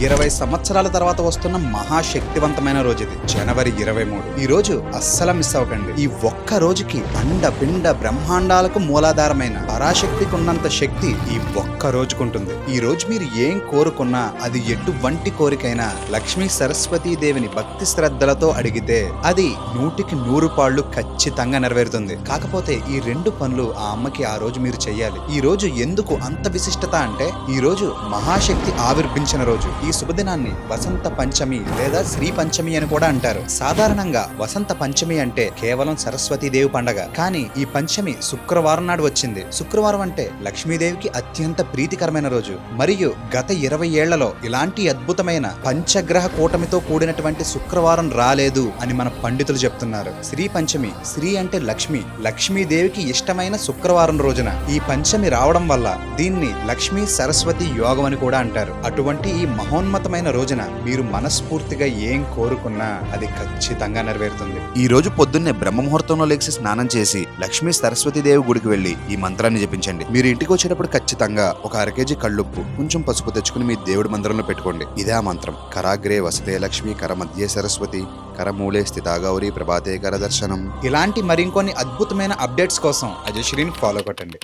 20 సంవత్సరాల తర్వాత వస్తున్న మహాశక్తివంతమైన రోజు ఇది, జనవరి 23. ఈ రోజు అస్సలు మిస్ అవ్వకండి. ఈ ఒక్క రోజుకి అండ పిండ బ్రహ్మాండాలకు మూలాధారమైన పరాశక్తికి ఉన్నంత శక్తి ఈ ఒక్క రోజుకుంటుంది. ఈ రోజు మీరు ఏం కోరుకున్నా అది ఎటువంటి కోరికైనా లక్ష్మీ సరస్వతీ దేవిని భక్తి శ్రద్ధలతో అడిగితే అది 100కి 100 పాళ్ళు ఖచ్చితంగా నెరవేరుతుంది. కాకపోతే ఈ 2 పనులు ఆ అమ్మకి ఆ రోజు మీరు చెయ్యాలి. ఈ రోజు ఎందుకు అంత విశిష్టత అంటే, ఈ రోజు మహాశక్తి ఆవిర్భించిన రోజు. ఈ శుభదినాన్ని వసంత పంచమి లేదా శ్రీ పంచమి అని కూడా అంటారు. సాధారణంగా వసంత పంచమి అంటే కేవలం సరస్వతీదేవి పండగ. కానీ ఈ పంచమి శుక్రవారం నాడు వచ్చింది. శుక్రవారం అంటే లక్ష్మీదేవికి అత్యంత ప్రీతికరమైన రోజు. మరియు గత 20 ఏళ్లలో ఇలాంటి అద్భుతమైన పంచగ్రహ కూటమితో కూడినటువంటి శుక్రవారం రాలేదు అని మన పండితులు చెప్తున్నారు. శ్రీ పంచమి, శ్రీ అంటే లక్ష్మి, లక్ష్మీదేవికి ఇష్టమైన శుక్రవారం రోజున ఈ పంచమి రావడం వల్ల దీన్ని లక్ష్మీ సరస్వతి యోగం అని కూడా అంటారు. అటువంటి ఈ మహోన్నతమైన రోజున మీరు మనస్ఫూర్తిగా ఏం కోరుకున్నా అది ఖచ్చితంగా నెరవేరుతుంది. ఈ రోజు పొద్దున్నే బ్రహ్మముహూర్తంలో లేచి స్నానం చేసి లక్ష్మీ సరస్వతీదేవి గుడికి వెళ్లి ఈ మంత్రాన్ని జపించండి. మీరు ఇంటికి వచ్చేటప్పుడు ఖచ్చితంగా ఒక 1/2 కేజీ కళ్ళుప్పు, కొంచెం పసుపు తెచ్చుకుని మీ దేవుడి మందిరంలో పెట్టుకోండి. ఇదే ఆ మంత్రం. కరాగ్రే వసతే లక్ష్మి, కర మధ్యే సరస్వతి, కరమూలే స్థితా గౌరీ, ప్రభాతే కర దర్శనం. ఇలాంటి మరింకొన్ని అద్భుతమైన అప్డేట్స్ కోసం అజయశ్రీని ఫాలో కొట్టండి.